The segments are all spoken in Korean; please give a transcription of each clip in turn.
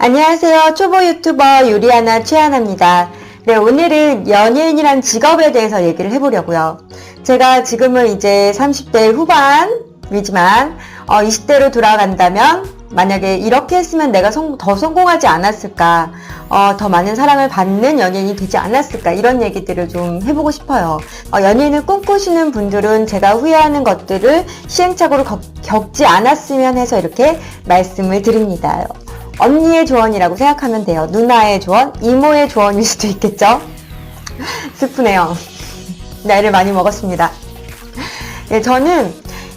안녕하세요. 초보 유튜버 유리하나 최하나입니다. 네, 오늘은 연예인이란 직업에 대해서 얘기를 해보려고요. 제가 지금은 이제 30대 후반이지만 20대로 돌아간다면 만약에 이렇게 했으면 내가 더 성공하지 않았을까, 더 많은 사랑을 받는 연예인이 되지 않았을까, 이런 얘기들을 좀 해보고 싶어요. 연예인을 꿈꾸시는 분들은 제가 후회하는 것들을 시행착오를 겪지 않았으면 해서 이렇게 말씀을 드립니다. 언니의 조언이라고 생각하면 돼요. 누나의 조언, 이모의 조언일 수도 있겠죠? 슬프네요. 나이를 많이 먹었습니다. 네, 저는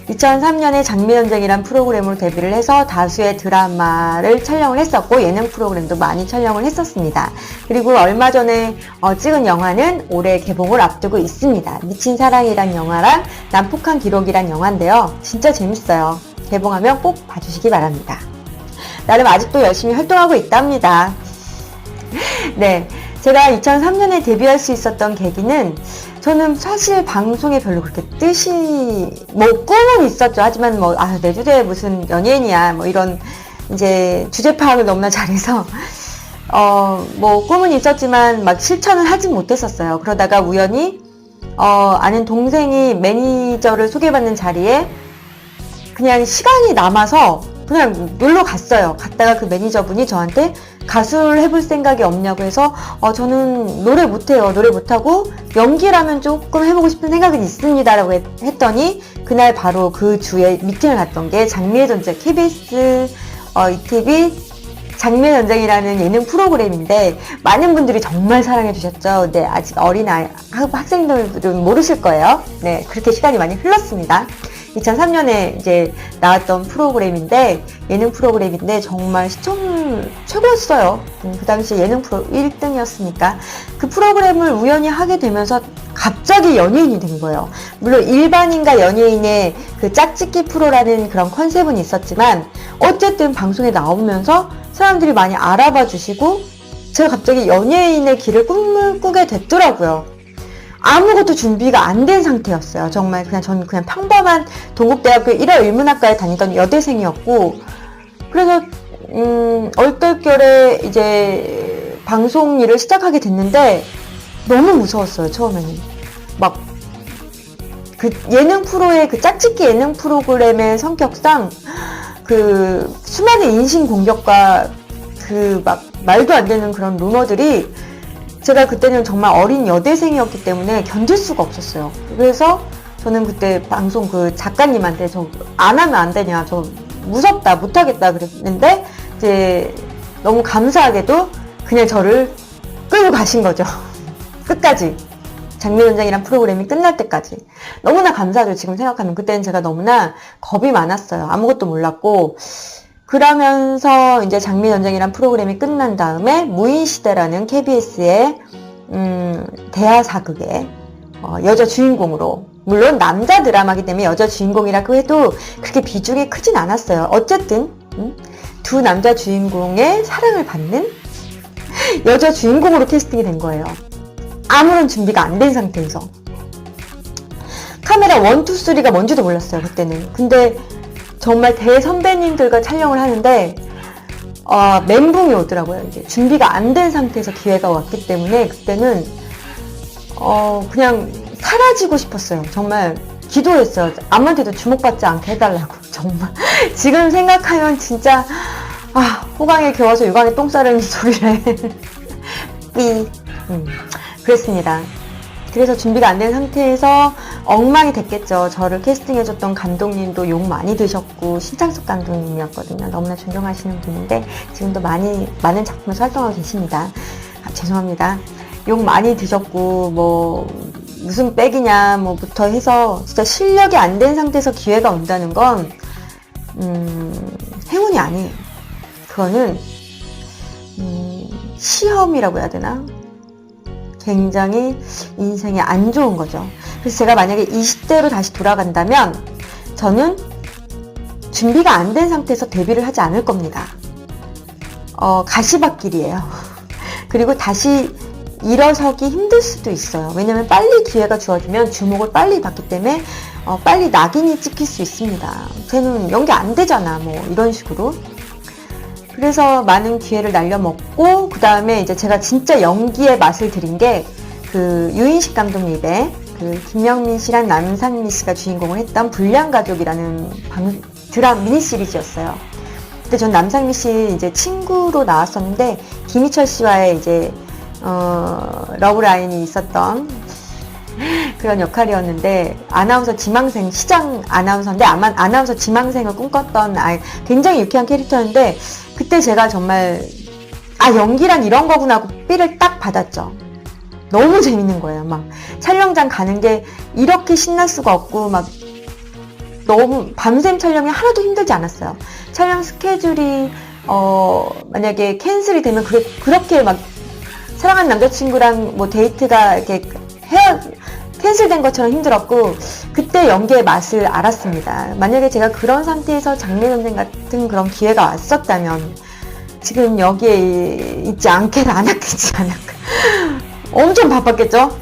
2003년에 장미연쟁이란 프로그램으로 데뷔를 해서 다수의 드라마를 촬영을 했었고 예능 프로그램도 많이 촬영을 했었습니다. 그리고 얼마 전에 찍은 영화는 올해 개봉을 앞두고 있습니다. 미친 사랑이란 영화랑 난폭한 기록이란 영화인데요. 진짜 재밌어요. 개봉하면 꼭 봐주시기 바랍니다. 나름 아직도 열심히 활동하고 있답니다. 네, 제가 2003년에 데뷔할 수 있었던 계기는 저는 사실 방송에 별로 그렇게 꿈은 있었죠. 하지만 내 주제에 무슨 연예인이야 이런 이제 주제 파악을 너무나 잘해서 꿈은 있었지만 막 실천을 하진 못했었어요. 그러다가 우연히 아는 동생이 매니저를 소개받는 자리에 그냥 시간이 남아서 그냥 놀러 갔어요. 갔다가 그 매니저분이 저한테 가수를 해볼 생각이 없냐고 해서 저는 노래 못해요. 노래 못하고 연기라면 조금 해보고 싶은 생각은 있습니다 라고 했더니 그날 바로 그 주에 미팅을 갔던 게 장미의 전쟁, KBS ETV 장미의 전쟁이라는 예능 프로그램인데 많은 분들이 정말 사랑해 주셨죠. 네, 아직 어린 학생들은 모르실 거예요. 네, 그렇게 시간이 많이 흘렀습니다. 2003년에 이제 나왔던 프로그램인데, 예능 프로그램인데, 정말 시청률 최고였어요. 그 당시 예능 프로 1등이었으니까. 그 프로그램을 우연히 하게 되면서 갑자기 연예인이 된 거예요. 물론 일반인과 연예인의 그 짝짓기 프로라는 그런 컨셉은 있었지만, 어쨌든 방송에 나오면서 사람들이 많이 알아봐 주시고, 제가 갑자기 연예인의 길을 꾸게 됐더라고요. 아무것도 준비가 안 된 상태였어요. 정말 저는 그냥 평범한 동국대학교 1화 일문학과에 다니던 여대생이었고, 그래서 얼떨결에 이제 방송 일을 시작하게 됐는데 너무 무서웠어요. 처음에는 막 그 예능 프로의 그 짝짓기 예능 프로그램의 성격상 그 수많은 인신 공격과 그 막 말도 안 되는 그런 루머들이 제가 그때는 정말 어린 여대생이었기 때문에 견딜 수가 없었어요. 그래서 저는 그때 방송 그 작가님한테 저 안 하면 안 되냐, 저 무섭다, 못하겠다 그랬는데 이제 너무 감사하게도 그냥 저를 끌고 가신 거죠. 끝까지. 장미연장이란 프로그램이 끝날 때까지. 너무나 감사하죠. 지금 생각하면. 그때는 제가 너무나 겁이 많았어요. 아무것도 몰랐고. 그러면서 이제 장미연쟁이란 프로그램이 끝난 다음에 무인시대라는 KBS의 대하 사극의 여자 주인공으로, 물론 남자 드라마이기 때문에 여자 주인공이라고 해도 그렇게 비중이 크진 않았어요. 어쨌든 두 남자 주인공의 사랑을 받는 여자 주인공으로 캐스팅이 된 거예요. 아무런 준비가 안 된 상태에서. 카메라 1, 2, 3가 뭔지도 몰랐어요. 그때는. 근데 정말 대선배님들과 촬영을 하는데 멘붕이 오더라고요. 이제 준비가 안 된 상태에서 기회가 왔기 때문에 그때는 그냥 사라지고 싶었어요. 정말 기도했어요. 아무한테도 주목받지 않게 해달라고. 정말 지금 생각하면 진짜 호강에 겨워서 유광에 똥 싸르는 소리를 삐 그랬습니다. 그래서 준비가 안 된 상태에서 엉망이 됐겠죠. 저를 캐스팅해줬던 감독님도 욕 많이 드셨고, 신창섭 감독님이었거든요. 너무나 존경하시는 분인데 지금도 많은 작품에서 활동하고 계십니다. 죄송합니다. 욕 많이 드셨고 무슨 백이냐 부터 해서 진짜 실력이 안 된 상태에서 기회가 온다는 건 행운이 아니에요. 그거는 시험이라고 해야 되나? 굉장히 인생에 안 좋은 거죠. 그래서 제가 만약에 20대로 다시 돌아간다면 저는 준비가 안 된 상태에서 데뷔를 하지 않을 겁니다. 가시밭길이에요. 그리고 다시 일어서기 힘들 수도 있어요. 왜냐면 빨리 기회가 주어지면 주목을 빨리 받기 때문에 빨리 낙인이 찍힐 수 있습니다. 쟤는 연기 안 되잖아 이런 식으로. 그래서 많은 기회를 날려먹고, 그 다음에 이제 제가 진짜 연기의 맛을 들인 게, 그 유인식 감독님의 그 김영민 씨랑 남상미 씨가 주인공을 했던 불량가족이라는 미니 시리즈였어요. 그때 전 남상미 씨 이제 친구로 나왔었는데, 김희철 씨와의 이제, 러브라인이 있었던 그런 역할이었는데, 아나운서 지망생, 시장 아나운서인데, 아마 아나운서 지망생을 꿈꿨던 굉장히 유쾌한 캐릭터였는데, 그때 제가 정말, 연기란 이런 거구나 하고 삐를 딱 받았죠. 너무 재밌는 거예요. 막, 촬영장 가는 게 이렇게 신날 수가 없고, 막, 너무, 밤샘 촬영이 하나도 힘들지 않았어요. 촬영 스케줄이, 만약에 캔슬이 되면 그렇게 막, 사랑하는 남자친구랑 뭐 데이트가 이렇게 캔슬된 것처럼 힘들었고, 그때 연기의 맛을 알았습니다. 만약에 제가 그런 상태에서 장례전쟁 같은 그런 기회가 왔었다면, 지금 여기에 있지 않겠지 않을까. 엄청 바빴겠죠?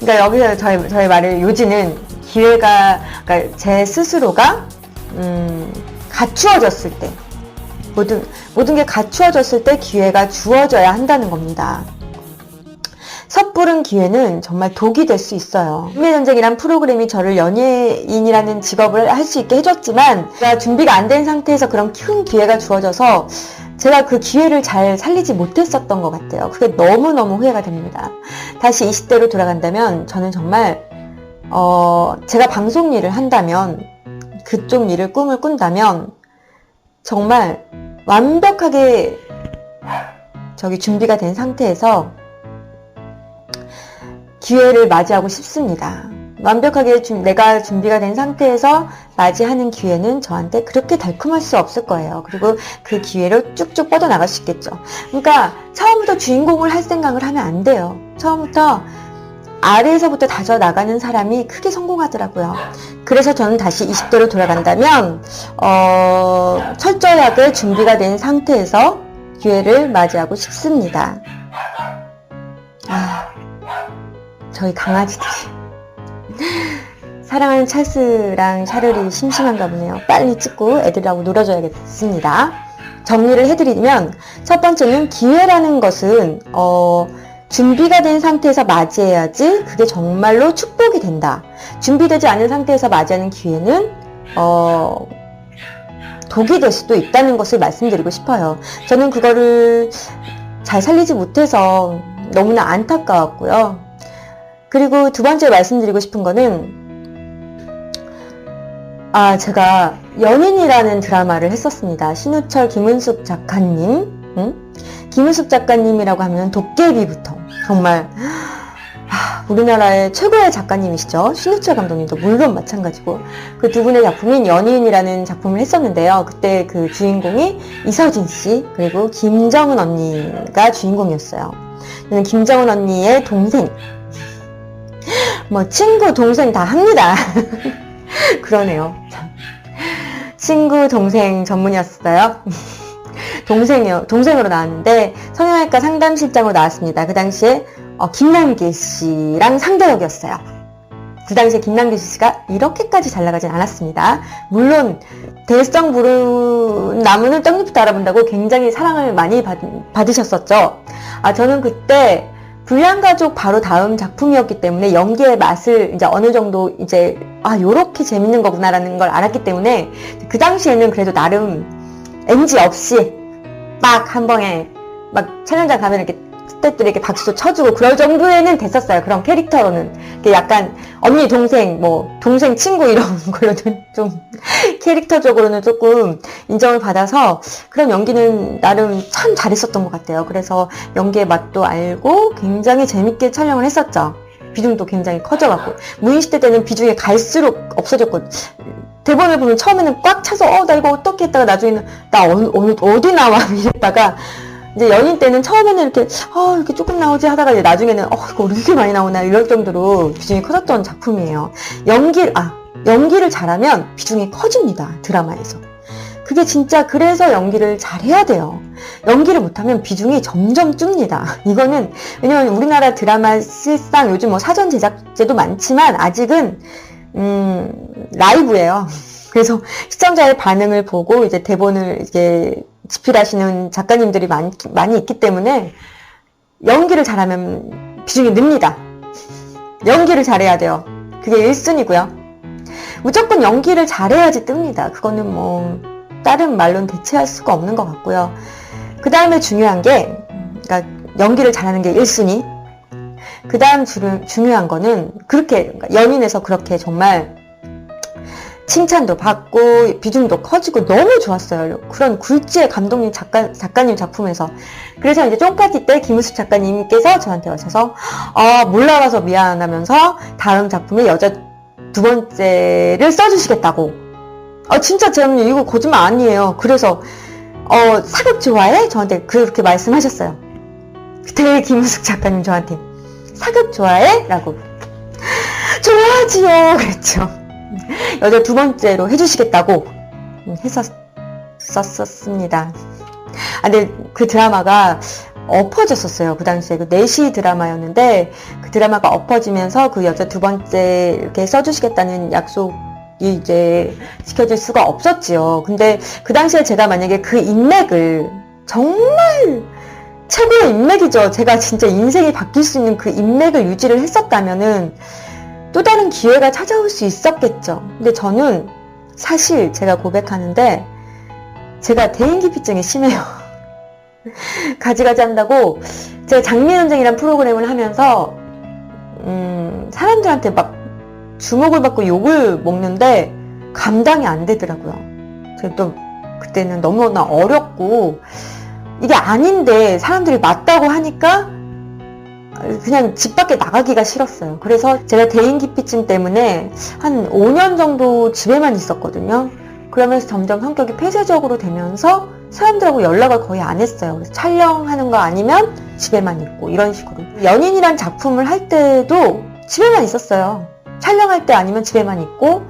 그러니까 여기서 저의 말을 요지는 기회가, 그러니까 제 스스로가, 갖추어졌을 때, 모든 게 갖추어졌을 때 기회가 주어져야 한다는 겁니다. 섣부른 기회는 정말 독이 될 수 있어요. 장례전쟁이란 프로그램이 저를 연예인이라는 직업을 할 수 있게 해줬지만, 제가 준비가 안 된 상태에서 그런 큰 기회가 주어져서 제가 그 기회를 잘 살리지 못했었던 것 같아요. 그게 너무너무 후회가 됩니다. 다시 20대로 돌아간다면 저는 정말 제가 방송 일을 한다면, 그쪽 일을 꿈을 꾼다면 정말 완벽하게 준비가 된 상태에서 기회를 맞이하고 싶습니다. 완벽하게 내가 준비가 된 상태에서 맞이하는 기회는 저한테 그렇게 달콤할 수 없을 거예요. 그리고 그 기회로 쭉쭉 뻗어나갈 수 있겠죠. 그러니까 처음부터 주인공을 할 생각을 하면 안 돼요. 처음부터 아래에서부터 다져나가는 사람이 크게 성공하더라고요. 그래서 저는 다시 20대로 돌아간다면 철저하게 준비가 된 상태에서 기회를 맞이하고 싶습니다. 저희 강아지들이 사랑하는 찰스랑 샤를이 심심한가 보네요. 빨리 찍고 애들하고 놀아줘야겠습니다. 정리를 해드리면, 첫 번째는 기회라는 것은 준비가 된 상태에서 맞이해야지 그게 정말로 축복이 된다. 준비되지 않은 상태에서 맞이하는 기회는 독이 될 수도 있다는 것을 말씀드리고 싶어요. 저는 그거를 잘 살리지 못해서 너무나 안타까웠고요. 그리고 두 번째 말씀드리고 싶은 거는, 제가 연인이라는 드라마를 했었습니다. 신우철, 김은숙 작가님. 김은숙 작가님이라고 하면 도깨비부터 정말 우리나라의 최고의 작가님이시죠. 신우철 감독님도 물론 마찬가지고, 그 두 분의 작품인 연인이라는 작품을 했었는데요. 그때 그 주인공이 이서진 씨 그리고 김정은 언니가 주인공이었어요. 저는 김정은 언니의 동생, 친구, 동생 다 합니다. 그러네요. 친구, 동생 전문이었어요. 동생으로 나왔는데, 성형외과 상담실장으로 나왔습니다. 그 당시에, 김남길 씨랑 상대역이었어요. 그 당시에 김남길 씨가 이렇게까지 잘 나가진 않았습니다. 물론, 대성 부른 나무는 떡잎부터 알아본다고 굉장히 사랑을 많이 받으셨었죠. 저는 그때, 불량가족 바로 다음 작품이었기 때문에 연기의 맛을 이제 어느 정도 이제 요렇게 재밌는 거구나라는 걸 알았기 때문에 그 당시에는 그래도 나름 NG 없이 막 한 번에 막 촬영장 가면 이렇게 스태프들이 이렇게 박수도 쳐주고 그럴 정도에는 됐었어요. 그런 캐릭터로는 약간 언니, 동생, 동생, 친구 이런 걸로는 좀 캐릭터적으로는 조금 인정을 받아서 그런 연기는 나름 참 잘했었던 것 같아요. 그래서 연기의 맛도 알고 굉장히 재밌게 촬영을 했었죠. 비중도 굉장히 커져가고, 무인시대 때는 비중이 갈수록 없어졌고, 대본을 보면 처음에는 꽉 차서 나 이거 어떻게 했다가 나중에는 나 어디 나와 이랬다가, 이제 연인 때는 처음에는 이렇게 조금 나오지 하다가 이제 나중에는 이거 이렇게 많이 나오나 이럴 정도로 비중이 커졌던 작품이에요. 연기를 잘하면 비중이 커집니다. 드라마에서. 그게 진짜 그래서 연기를 잘해야 돼요. 연기를 못하면 비중이 점점 줍니다. 이거는 왜냐면 우리나라 드라마 실상 요즘 사전 제작제도 많지만 아직은 라이브예요. 그래서 시청자의 반응을 보고 이제 대본을 이제 집필하시는 작가님들이 많이 있기 때문에 연기를 잘하면 비중이 늡니다. 연기를 잘해야 돼요. 그게 1순위고요. 무조건 연기를 잘해야지 뜹니다. 그거는 뭐 다른 말로는 대체할 수가 없는 것 같고요. 그 다음에 중요한 게, 그러니까 연기를 잘하는 게 1순위. 그 다음 중요한 거는 그렇게 연인에서 그렇게 정말 칭찬도 받고 비중도 커지고 너무 좋았어요. 그런 굴지의 감독님 작가님 작품에서. 그래서 이제 쫑파티 때 김우숙 작가님께서 저한테 오셔서 몰라봐서 미안하면서 다음 작품에 여자 두 번째를 써주시겠다고. 진짜 제가 이거 거짓말 아니에요. 그래서 사극 좋아해? 저한테 그렇게 말씀하셨어요. 그때 김우숙 작가님 저한테 사극 좋아해? 라고. 좋아하지요. 그랬죠. 여자 두 번째로 해주시겠다고 했었습니다. 근데 그 드라마가 엎어졌었어요. 그 당시에 그 4시 드라마였는데 그 드라마가 엎어지면서 그 여자 두 번째 이렇게 써주시겠다는 약속이 이제 지켜질 수가 없었지요. 근데 그 당시에 제가 만약에 그 인맥을 정말 최고의 인맥이죠. 제가 진짜 인생이 바뀔 수 있는 그 인맥을 유지를 했었다면은 또 다른 기회가 찾아올 수 있었겠죠. 근데 저는 사실 제가 고백하는데 제가 대인기피증이 심해요. 가지가지 한다고 제가 장미연쟁이란 프로그램을 하면서 사람들한테 막 주목을 받고 욕을 먹는데 감당이 안 되더라고요. 제가 또 그때는 너무나 어렵고 이게 아닌데 사람들이 맞다고 하니까 그냥 집 밖에 나가기가 싫었어요. 그래서 제가 대인기피증 때문에 한 5년 정도 집에만 있었거든요. 그러면서 점점 성격이 폐쇄적으로 되면서 사람들하고 연락을 거의 안 했어요. 그래서 촬영하는 거 아니면 집에만 있고 이런 식으로. 연인이란 작품을 할 때도 집에만 있었어요. 촬영할 때 아니면 집에만 있고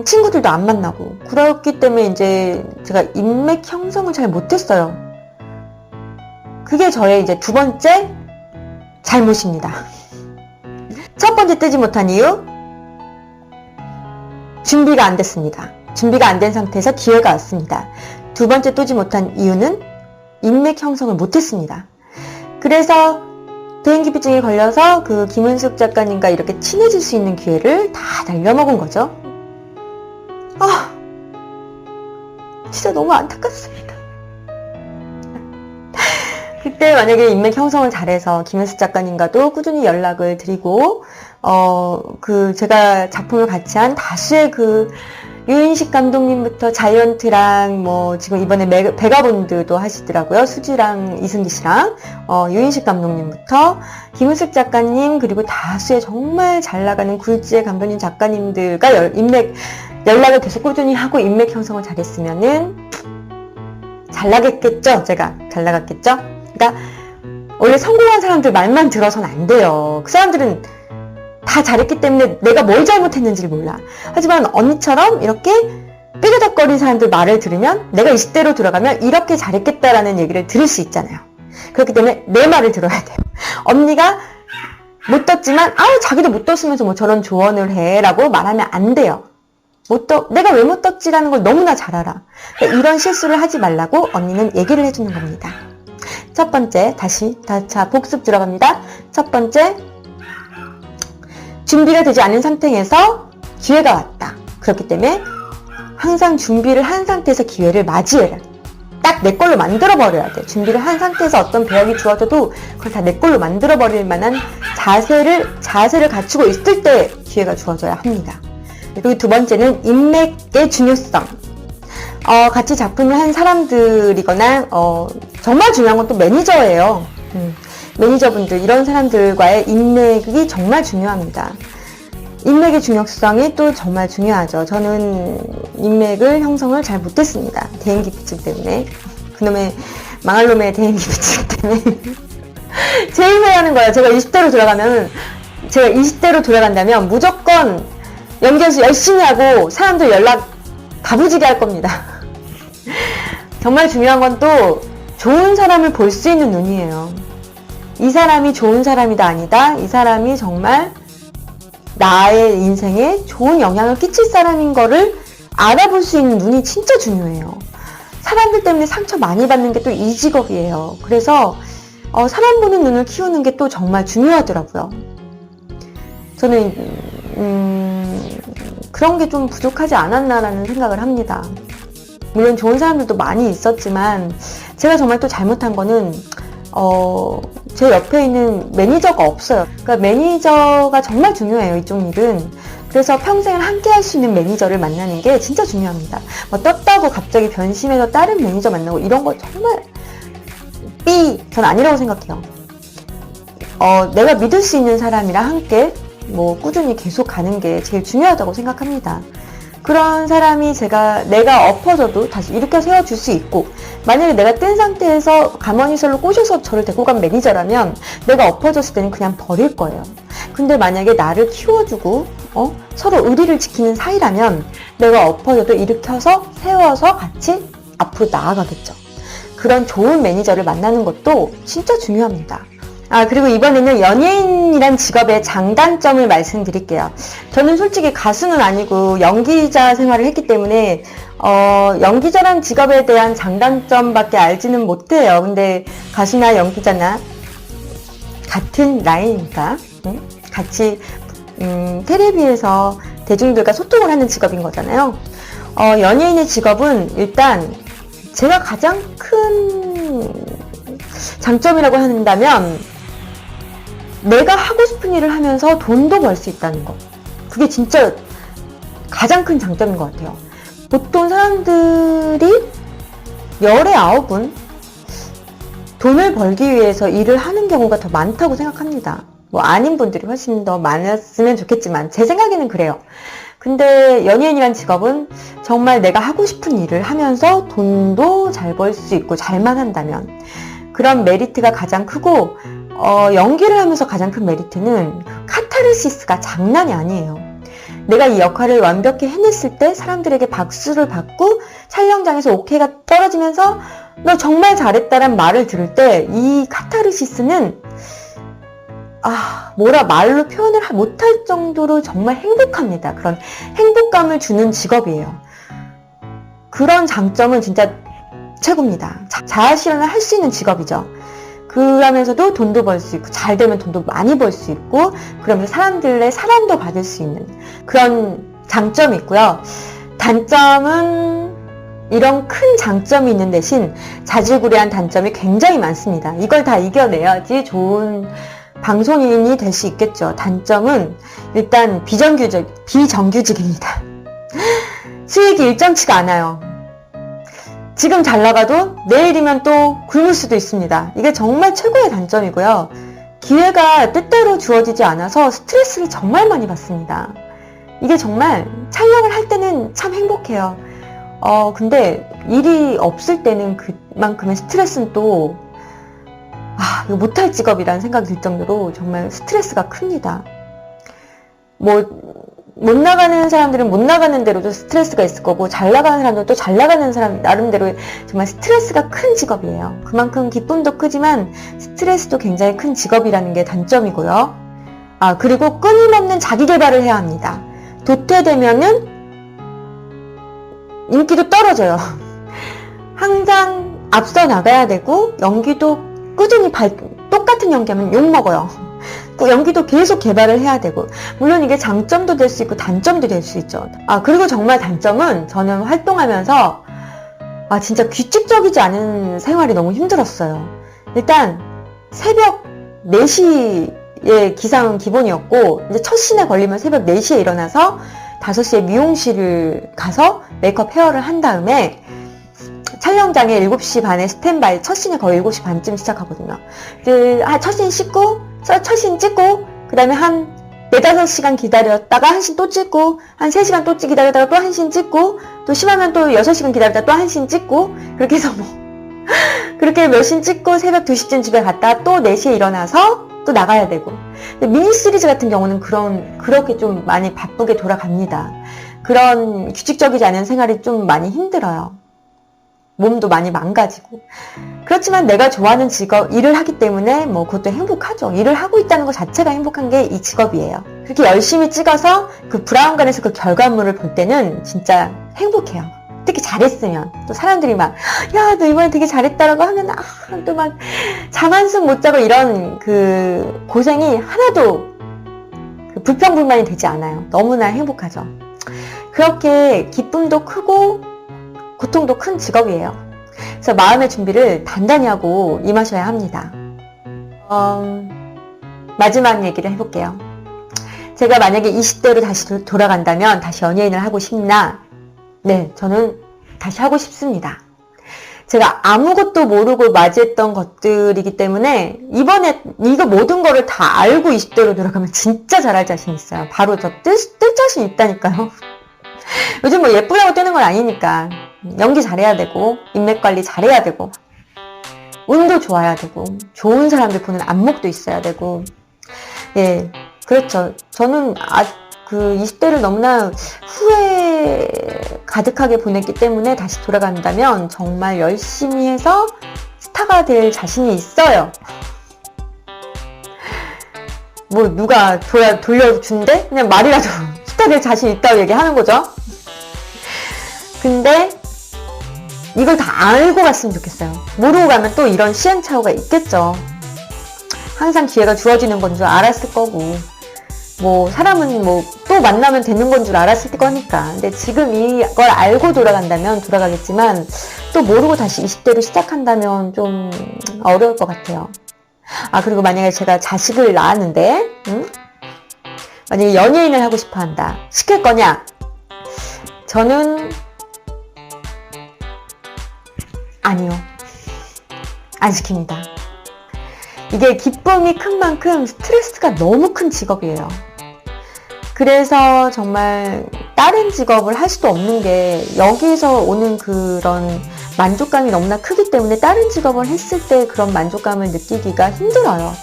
친구들도 안 만나고 그렇기 때문에 이제 제가 인맥 형성을 잘 못했어요. 그게 저의 이제 두 번째 잘못입니다. 첫 번째 뜨지 못한 이유, 준비가 안 됐습니다. 준비가 안 된 상태에서 기회가 왔습니다. 두 번째 뜨지 못한 이유는 인맥 형성을 못했습니다. 그래서 대인기피증에 걸려서 그 김은숙 작가님과 이렇게 친해질 수 있는 기회를 다 날려먹은 거죠. 진짜 너무 안타깝습니다. 그때 만약에 인맥 형성을 잘해서 김은숙 작가님과도 꾸준히 연락을 드리고 제가 작품을 같이 한 다수의 그 유인식 감독님부터 자이언트랑 지금 이번에 베가본드도 하시더라고요. 수지랑 이승기 씨랑 유인식 감독님부터 김은숙 작가님 그리고 다수의 정말 잘 나가는 굴지의 감독님 작가님들과 연락을 계속 꾸준히 하고 인맥 형성을 잘했으면은 잘 나갔겠죠. 제가 잘 나갔겠죠. 그러니까 원래 성공한 사람들 말만 들어서는 안 돼요. 그 사람들은 다 잘했기 때문에 내가 뭘 잘못했는지를 몰라. 하지만 언니처럼 이렇게 삐그덕거리는 사람들 말을 들으면 내가 20대로 들어가면 이렇게 잘했겠다라는 얘기를 들을 수 있잖아요. 그렇기 때문에 내 말을 들어야 돼요. 언니가 못 떴지만 자기도 못 떴으면서 저런 조언을 해 라고 말하면 안 돼요. 내가 왜 못 떴지라는 걸 너무나 잘 알아. 그러니까 이런 실수를 하지 말라고 언니는 얘기를 해주는 겁니다. 첫 번째, 자, 복습 들어갑니다. 첫 번째, 준비가 되지 않은 상태에서 기회가 왔다. 그렇기 때문에 항상 준비를 한 상태에서 기회를 맞이해라. 딱 내 걸로 만들어버려야 돼. 준비를 한 상태에서 어떤 배역이 주어져도 그걸 다 내 걸로 만들어버릴 만한 자세를 갖추고 있을 때 기회가 주어져야 합니다. 그리고 두 번째는 인맥의 중요성. 같이 작품을 한 사람들이거나 정말 중요한 건 또 매니저예요. 매니저분들 이런 사람들과의 인맥이 정말 중요합니다. 인맥의 중요성이 또 정말 중요하죠. 저는 인맥을 형성을 잘 못했습니다. 대인기피증 때문에. 그놈의 망할 놈의 대인기피증 때문에. 제일 후회하는 거예요. 제가 20대로 돌아간다면 무조건 연기연수 열심히 하고 사람들 연락 다부지게 할 겁니다. 정말 중요한 건 또 좋은 사람을 볼 수 있는 눈이에요. 이 사람이 좋은 사람이다 아니다. 이 사람이 정말 나의 인생에 좋은 영향을 끼칠 사람인 거를 알아볼 수 있는 눈이 진짜 중요해요. 사람들 때문에 상처 많이 받는 게 또 이 직업이에요. 그래서 사람 보는 눈을 키우는 게 또 정말 중요하더라고요. 저는 그런 게 좀 부족하지 않았나라는 생각을 합니다. 물론 좋은 사람들도 많이 있었지만 제가 정말 또 잘못한 거는 제 옆에 있는 매니저가 없어요. 그러니까 매니저가 정말 중요해요, 이쪽 일은. 그래서 평생을 함께 할 수 있는 매니저를 만나는 게 진짜 중요합니다. 뭐 떴다고 갑자기 변심해서 다른 매니저 만나고 이런 거 정말 전 아니라고 생각해요. 내가 믿을 수 있는 사람이랑 함께 뭐 꾸준히 계속 가는 게 제일 중요하다고 생각합니다. 그런 사람이 내가 엎어져도 다시 일으켜 세워줄 수 있고, 만약에 내가 뜬 상태에서 가머니설로 꼬셔서 저를 데리고 간 매니저라면 내가 엎어졌을 때는 그냥 버릴 거예요. 근데 만약에 나를 키워주고 서로 의리를 지키는 사이라면 내가 엎어져도 일으켜서 세워서 같이 앞으로 나아가겠죠. 그런 좋은 매니저를 만나는 것도 진짜 중요합니다. 그리고 이번에는 연예인이란 직업의 장단점을 말씀드릴게요. 저는 솔직히 가수는 아니고 연기자 생활을 했기 때문에 연기자란 직업에 대한 장단점밖에 알지는 못해요. 근데 가수나 연기자나 같은 라인이니까 같이 텔레비에서 대중들과 소통을 하는 직업인 거잖아요. 연예인의 직업은 일단 제가 가장 큰 장점이라고 한다면 내가 하고 싶은 일을 하면서 돈도 벌 수 있다는 것. 그게 진짜 가장 큰 장점인 것 같아요. 보통 사람들이 열의 9은 돈을 벌기 위해서 일을 하는 경우가 더 많다고 생각합니다. 뭐 아닌 분들이 훨씬 더 많았으면 좋겠지만 제 생각에는 그래요. 근데 연예인이란 직업은 정말 내가 하고 싶은 일을 하면서 돈도 잘 벌 수 있고 잘만 한다면 그런 메리트가 가장 크고 연기를 하면서 가장 큰 메리트는 카타르시스가 장난이 아니에요. 내가 이 역할을 완벽히 해냈을 때 사람들에게 박수를 받고 촬영장에서 오케이가 떨어지면서 너 정말 잘했다란 말을 들을 때 이 카타르시스는 말로 표현을 못할 정도로 정말 행복합니다. 그런 행복감을 주는 직업이에요. 그런 장점은 진짜 최고입니다. 자아실현을 할 수 있는 직업이죠. 그러면서도 돈도 벌 수 있고 잘 되면 돈도 많이 벌 수 있고 그러면서 사람들의 사랑도 받을 수 있는 그런 장점이 있고요. 단점은 이런 큰 장점이 있는 대신 자질구레한 단점이 굉장히 많습니다. 이걸 다 이겨내야지 좋은 방송인이 될 수 있겠죠. 단점은 일단 비정규직입니다. 수익이 일정치가 않아요. 지금 잘 나가도 내일이면 또 굶을 수도 있습니다. 이게 정말 최고의 단점이고요. 기회가 뜻대로 주어지지 않아서 스트레스를 정말 많이 받습니다. 이게 정말 촬영을 할 때는 참 행복해요. 근데 일이 없을 때는 그만큼의 스트레스는 또 이거 못할 직업이라는 생각이 들 정도로 정말 스트레스가 큽니다. 못 나가는 사람들은 못 나가는 대로도 스트레스가 있을 거고 잘 나가는 사람들은 또 잘 나가는 사람 나름대로 정말 스트레스가 큰 직업이에요. 그만큼 기쁨도 크지만 스트레스도 굉장히 큰 직업이라는 게 단점이고요. 그리고 끊임없는 자기 개발을 해야 합니다. 도태되면은 인기도 떨어져요. 항상 앞서 나가야 되고 연기도 꾸준히 똑같은 연기하면 욕먹어요. 연기도 계속 개발을 해야 되고 물론 이게 장점도 될 수 있고 단점도 될 수 있죠. 그리고 정말 단점은 저는 활동하면서 진짜 규칙적이지 않은 생활이 너무 힘들었어요. 일단 새벽 4시에 기상은 기본이었고 이제 첫 씬에 걸리면 새벽 4시에 일어나서 5시에 미용실을 가서 메이크업 헤어를 한 다음에 촬영장에 7시 반에 스탠바이, 첫 씬이 거의 7시 반쯤 시작하거든요. 첫 씬 찍고, 그 다음에 한 4-5시간 기다렸다가 한 씬 또 찍고, 한 3시간 또 기다렸다가 또 한 씬 찍고, 또 심하면 또 6시간 기다렸다가 또 한 씬 찍고, 그렇게 해서 그렇게 몇 씬 찍고 새벽 2시쯤 집에 갔다가 또 4시에 일어나서 또 나가야 되고. 미니 시리즈 같은 경우는 그렇게 좀 많이 바쁘게 돌아갑니다. 그런 규칙적이지 않은 생활이 좀 많이 힘들어요. 몸도 많이 망가지고. 그렇지만 내가 좋아하는 일을 하기 때문에 그것도 행복하죠. 일을 하고 있다는 것 자체가 행복한 게 이 직업이에요. 그렇게 열심히 찍어서 그 브라운관에서 그 결과물을 볼 때는 진짜 행복해요. 특히 잘했으면 또 사람들이 막 야, 너 이번에 되게 잘했다라고 하면 또 막 잠 한숨 못 자고 이런 그 고생이 하나도 그 불평불만이 되지 않아요. 너무나 행복하죠. 그렇게 기쁨도 크고 고통도 큰 직업이에요. 그래서 마음의 준비를 단단히 하고 임하셔야 합니다. 마지막 얘기를 해볼게요. 제가 만약에 20대로 다시 돌아간다면 다시 연예인을 하고 싶나? 네, 저는 다시 하고 싶습니다. 제가 아무것도 모르고 맞이했던 것들이기 때문에 이번에 이거 모든 거를 다 알고 20대로 돌아가면 진짜 잘할 자신 있어요. 바로 저 뜰 자신 있다니까요. 요즘 뭐 예쁘다고 뜨는 건 아니니까 연기 잘해야 되고 인맥 관리 잘해야 되고 운도 좋아야 되고 좋은 사람들 보는 안목도 있어야 되고 예, 그렇죠. 저는 그 20대를 너무나 후회 가득하게 보냈기 때문에 다시 돌아간다면 정말 열심히 해서 스타가 될 자신이 있어요. 뭐 누가 돌려준대? 그냥 말이라도 스타 될 자신 있다고 얘기하는 거죠. 근데 이걸 다 알고 갔으면 좋겠어요. 모르고 가면 또 이런 시행착오가 있겠죠. 항상 기회가 주어지는 건 줄 알았을 거고 뭐 사람은 뭐 또 만나면 되는 건 줄 알았을 거니까. 근데 지금 이걸 알고 돌아간다면 돌아가겠지만 또 모르고 다시 20대로 시작한다면 좀 어려울 것 같아요. 그리고 만약에 제가 자식을 낳았는데 만약에 연예인을 하고 싶어 한다. 시킬 거냐? 저는 아니요. 안 시킵니다. 이게 기쁨이 큰 만큼 스트레스가 너무 큰 직업이에요. 그래서 정말 다른 직업을 할 수도 없는 게 여기서 오는 그런 만족감이 너무나 크기 때문에 다른 직업을 했을 때 그런 만족감을 느끼기가 힘들어요.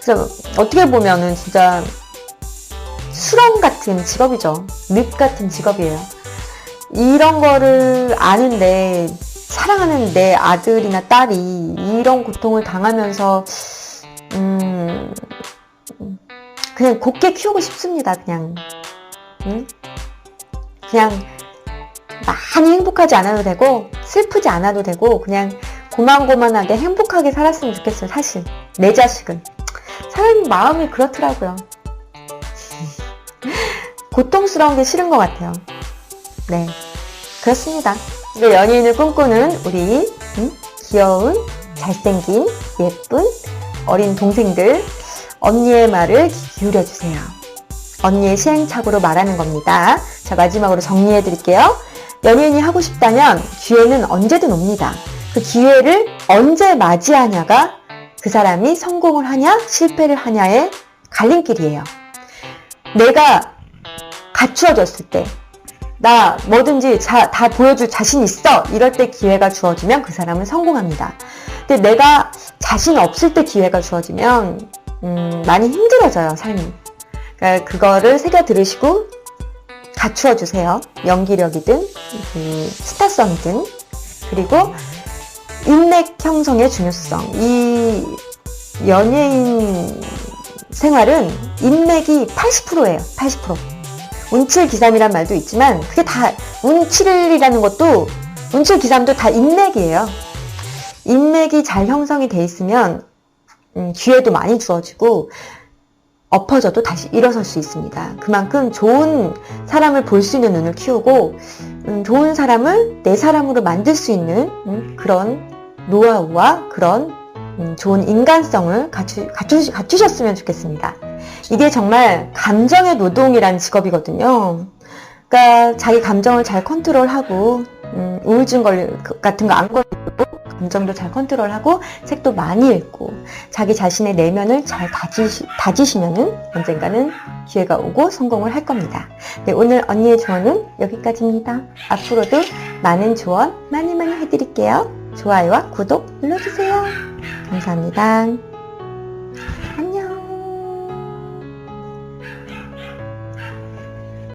그래서 어떻게 보면은 진짜 수렁 같은 직업이죠. 늪 같은 직업이에요. 이런 거를 아는데 사랑하는 내 아들이나 딸이 이런 고통을 당하면서 그냥 곱게 키우고 싶습니다. 그냥 많이 행복하지 않아도 되고 슬프지 않아도 되고 그냥 고만고만하게 행복하게 살았으면 좋겠어요. 사실 내 자식은 사람 마음이 그렇더라고요. 고통스러운 게 싫은 것 같아요. 네, 그렇습니다. 연예인을 꿈꾸는 우리 귀여운 잘생긴 예쁜 어린 동생들, 언니의 말을 기울여주세요. 언니의 시행착오로 말하는 겁니다. 자, 마지막으로 정리해 드릴게요. 연예인이 하고 싶다면 기회는 언제든 옵니다. 그 기회를 언제 맞이하냐가 그 사람이 성공을 하냐 실패를 하냐의 갈림길이에요. 내가 갖추어졌을 때 나 뭐든지 다 보여줄 자신 있어 이럴 때 기회가 주어지면 그 사람은 성공합니다. 근데 내가 자신 없을 때 기회가 주어지면 많이 힘들어져요, 삶이. 그러니까 그거를 새겨 들으시고 갖추어 주세요. 연기력이든 스타성이든. 그리고 인맥 형성의 중요성. 이 연예인 생활은 인맥이 80%예요. 80%. 운칠기삼이란 말도 있지만 그게 다 운칠이라는 것도 운칠기삼도 다 인맥이에요. 인맥이 잘 형성이 돼 있으면 기회도 많이 주어지고 엎어져도 다시 일어설 수 있습니다. 그만큼 좋은 사람을 볼 수 있는 눈을 키우고 좋은 사람을 내 사람으로 만들 수 있는 그런 노하우와 그런 좋은 인간성을 갖추셨으면 좋겠습니다. 이게 정말 감정의 노동이라는 직업이거든요. 그러니까 자기 감정을 잘 컨트롤하고 우울증 같은 거 안 걸리고 감정도 잘 컨트롤하고 책도 많이 읽고 자기 자신의 내면을 잘 다지시면은 언젠가는 기회가 오고 성공을 할 겁니다. 네, 오늘 언니의 조언은 여기까지입니다. 앞으로도 많은 조언 많이 해드릴게요. 좋아요와 구독 눌러주세요. 감사합니다.